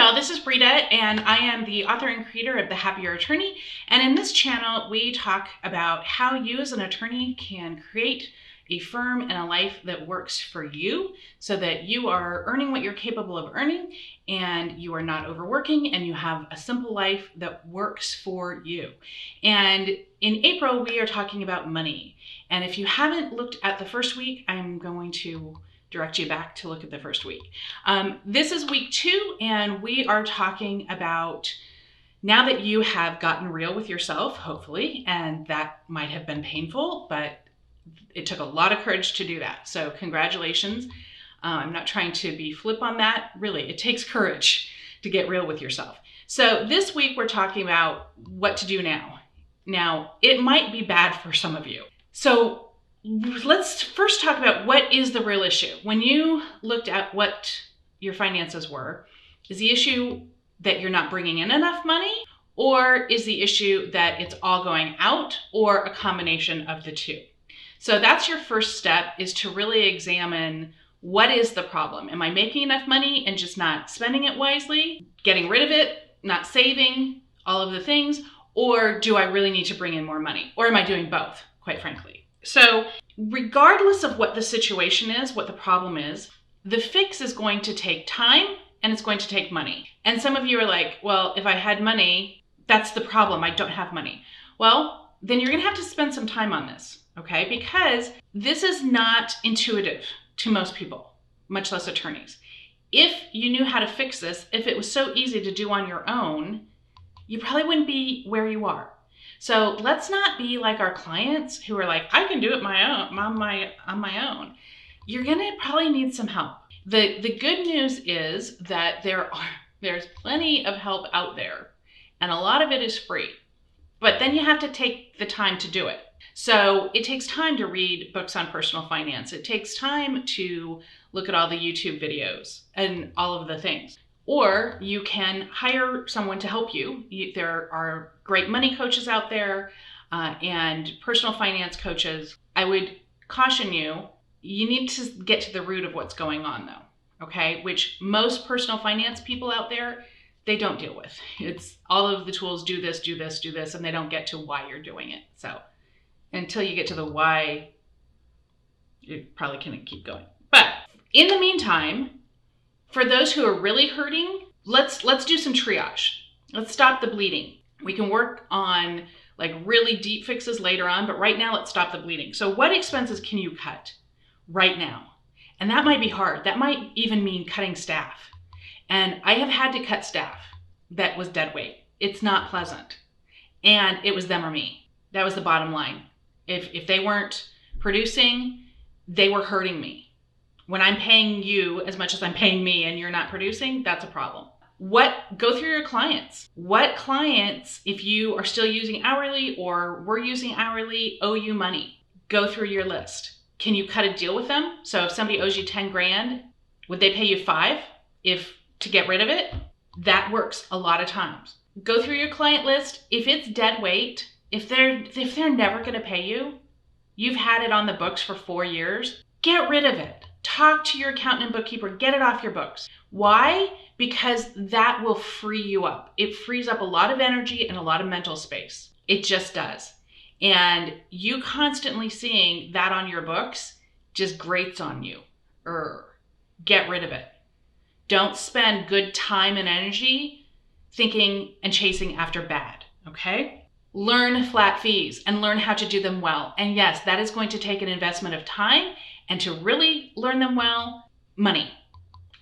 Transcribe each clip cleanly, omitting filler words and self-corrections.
y'all, this is Brita, and I am the author and creator of The Happier Attorney. And in this channel, we talk about how you as an attorney can create a firm and a life that works for you so that you are earning what you're capable of earning and you are not overworking and you have a simple life that works for you. And in April, we are talking about money. And if you haven't looked at the first week, I'm going to direct you back to look at the first week. This is week 2, and we are talking about now that you have gotten real with yourself, hopefully, and that might have been painful, but it took a lot of courage to do that. So congratulations. I'm not trying to be flip on that. Really, it takes courage to get real with yourself. So this week we're talking about what to do now. Now, it might be bad for some of you. So let's first talk about what is the real issue. When you looked at what your finances were, is the issue that you're not bringing in enough money, or is the issue that it's all going out, or a combination of the two? So that's your first step, is to really examine what is the problem. Am I making enough money and just not spending it wisely, getting rid of it, not saving, all of the things, or do I really need to bring in more money? Or am I doing both, quite frankly? So regardless of what the situation is, what the problem is, the fix is going to take time and it's going to take money. And some of you are like, well, if I had money, that's the problem. I don't have money. Well, then you're going to have to spend some time on this, okay? Because this is not intuitive to most people, much less attorneys. If you knew how to fix this, if it was so easy to do on your own, you probably wouldn't be where you are. So let's not be like our clients who are like, I can do it on my own. You're gonna probably need some help. The good news is that there's plenty of help out there, and a lot of it is free. But then you have to take the time to do it. So it takes time to read books on personal finance. It takes time to look at all the YouTube videos and all of the things. Or you can hire someone to help you. There are great money coaches out there and personal finance coaches. I would caution you, you need to get to the root of what's going on though, okay? Which most personal finance people out there, they don't deal with. It's all of the tools, do this, do this, do this, and they don't get to why you're doing it. So until you get to the why, you probably can't keep going. But in the meantime, for those who are really hurting, let's do some triage. Let's stop the bleeding. We can work on like really deep fixes later on, but right now let's stop the bleeding. So what expenses can you cut right now? And that might be hard. That might even mean cutting staff. And I have had to cut staff that was dead weight. It's not pleasant. And it was them or me. That was the bottom line. If they weren't producing, they were hurting me. When I'm paying you as much as I'm paying me and you're not producing, that's a problem. Go through your clients. What clients, if you are still using hourly or were using hourly, owe you money? Go through your list. Can you cut a deal with them? So if somebody owes you 10 grand, would they pay you 5 to get rid of it? That works a lot of times. Go through your client list. If it's dead weight, if they're never gonna pay you, you've had it on the books for 4 years, get rid of it. Talk to your accountant and bookkeeper, get it off your books. Why? Because that will free you up. It frees up a lot of energy and a lot of mental space. It just does. And you constantly seeing that on your books just grates on you. Get rid of it. Don't spend good time and energy thinking and chasing after bad, okay? Learn flat fees and learn how to do them well. And yes, that is going to take an investment of time, and to really learn them well, money,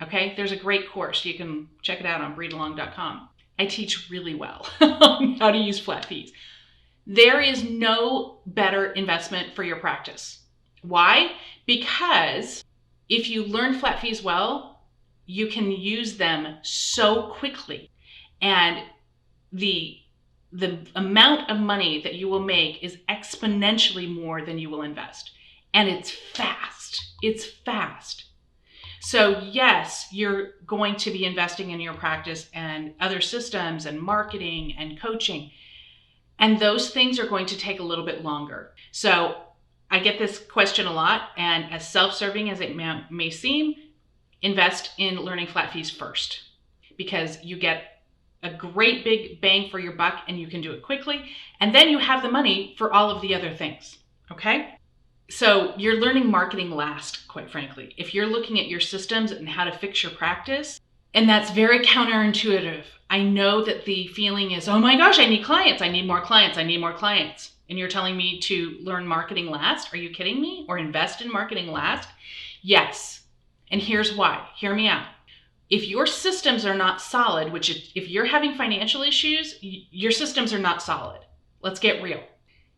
okay? There's a great course. You can check it out on breedalong.com. I teach really well on how to use flat fees. There is no better investment for your practice. Why? Because if you learn flat fees well, you can use them so quickly. And the amount of money that you will make is exponentially more than you will invest. And it's fast. It's fast. So yes, you're going to be investing in your practice and other systems and marketing and coaching. And those things are going to take a little bit longer. So I get this question a lot, and as self-serving as it may seem, invest in learning flat fees first. because you get a great big bang for your buck and you can do it quickly. And then you have the money for all of the other things. Okay? So you're learning marketing last, quite frankly. If you're looking at your systems and how to fix your practice, and that's very counterintuitive. I know that the feeling is, oh my gosh, I need clients. I need more clients. I need more clients. And you're telling me to learn marketing last? Are you kidding me? Or invest in marketing last? Yes. And here's why. Hear me out. If your systems are not solid, which if you're having financial issues, your systems are not solid. Let's get real.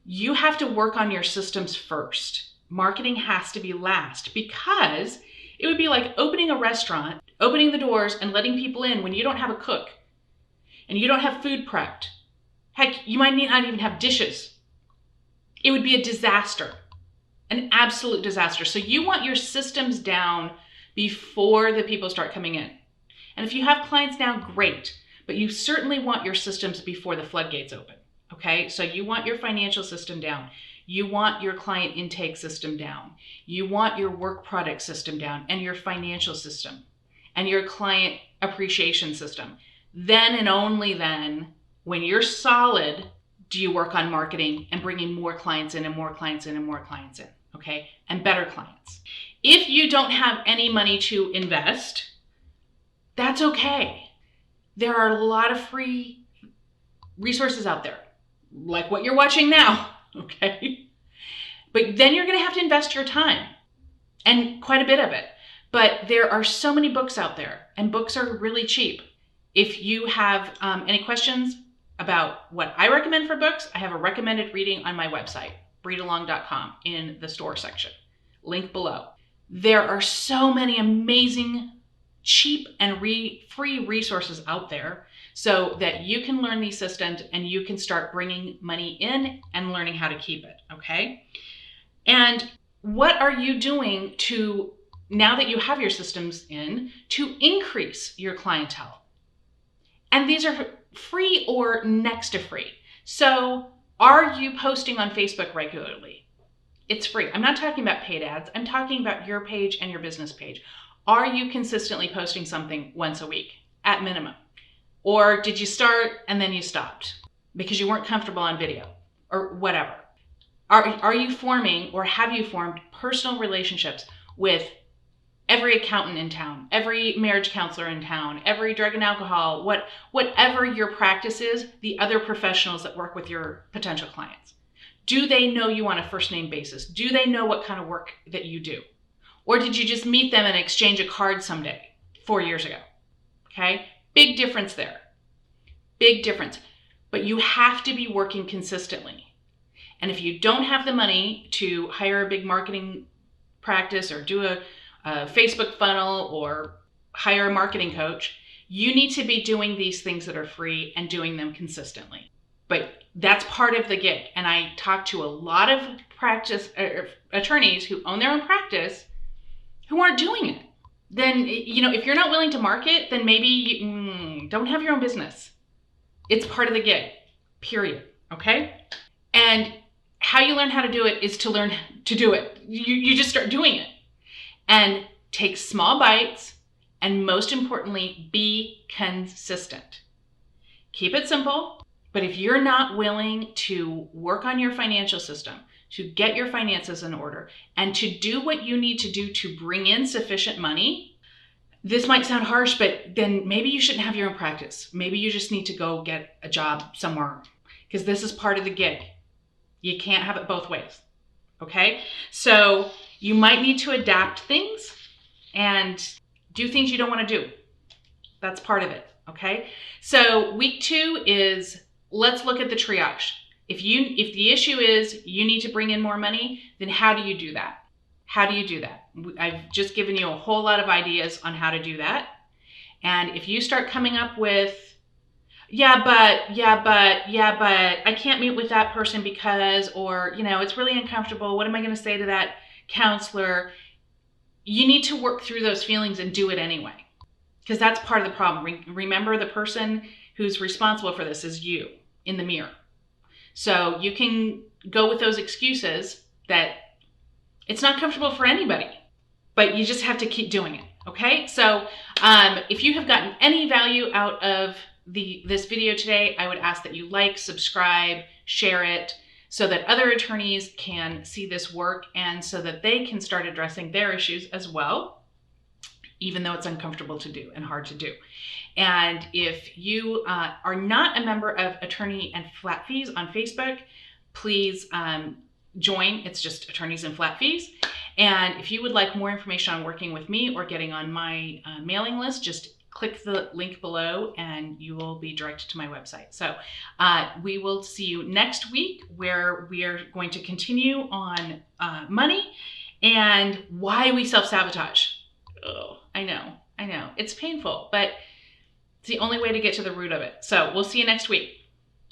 You have to work on your systems first. Marketing has to be last, because it would be like opening a restaurant, opening the doors and letting people in when you don't have a cook and you don't have food prepped. Heck, you might not even have dishes. It would be a disaster, an absolute disaster. So you want your systems down before the people start coming in. And if you have clients now, great, but you certainly want your systems before the floodgates open. Okay, so you want your financial system down. You want your client intake system down. You want your work product system down, and your financial system and your client appreciation system. Then and only then, when you're solid, do you work on marketing and bringing more clients in and more clients in and more clients in, okay? And better clients. If you don't have any money to invest, that's okay. There are a lot of free resources out there, like what you're watching now, okay? But then you're going to have to invest your time, and quite a bit of it. But there are so many books out there, and books are really cheap. If you have any questions about what I recommend for books, I have a recommended reading on my website, readalong.com, in the store section. Link below. There are so many amazing, cheap, and free resources out there so that you can learn these systems and you can start bringing money in and learning how to keep it, okay? And what are you doing to, now that you have your systems in, to increase your clientele? And these are free or next to free. So are you posting on Facebook regularly? It's free. I'm not talking about paid ads. I'm talking about your page and your business page. Are you consistently posting something once a week at minimum? Or did you start and then you stopped because you weren't comfortable on video or whatever? Are you forming, or have you formed, personal relationships with every accountant in town, every marriage counselor in town, every drug and alcohol, whatever your practice is, the other professionals that work with your potential clients? Do they know you on a first name basis? Do they know what kind of work that you do? Or did you just meet them and exchange a card someday 4 years ago? Okay, big difference there. Big difference. But you have to be working consistently. And if you don't have the money to hire a big marketing practice or do a Facebook funnel or hire a marketing coach, you need to be doing these things that are free and doing them consistently. But that's part of the gig. And I talk to a lot of practice attorneys who own their own practice who aren't doing it. Then, if you're not willing to market, then maybe you don't have your own business. It's part of the gig, period. Okay? And how you learn how to do it is to learn to do it. You just start doing it. And take small bites, and most importantly, be consistent. Keep it simple, but if you're not willing to work on your financial system, to get your finances in order, and to do what you need to do to bring in sufficient money, this might sound harsh, but then maybe you shouldn't have your own practice. Maybe you just need to go get a job somewhere, because this is part of the gig. You can't have it both ways, okay? So you might need to adapt things and do things you don't want to do. That's part of it, okay? So week 2 is, let's look at the triage. If the issue is you need to bring in more money, then how do you do that? How do you do that? I've just given you a whole lot of ideas on how to do that. And if you start coming up with, yeah, but I can't meet with that person because, or, it's really uncomfortable. What am I going to say to that counselor? You need to work through those feelings and do it anyway, because that's part of the problem. Remember, the person who's responsible for this is you in the mirror. So you can go with those excuses that it's not comfortable for anybody, but you just have to keep doing it. Okay, so if you have gotten any value out of this video today, I would ask that you like, subscribe, share it, so that other attorneys can see this work and so that they can start addressing their issues as well, even though it's uncomfortable to do and hard to do. And if you are not a member of Attorney and Flat Fees on Facebook, please join. It's just Attorneys and Flat Fees. And if you would like more information on working with me or getting on my mailing list, just click the link below and you will be directed to my website. So we will see you next week, where we are going to continue on money and why we self-sabotage. Oh, I know. It's painful, but it's the only way to get to the root of it. So we'll see you next week.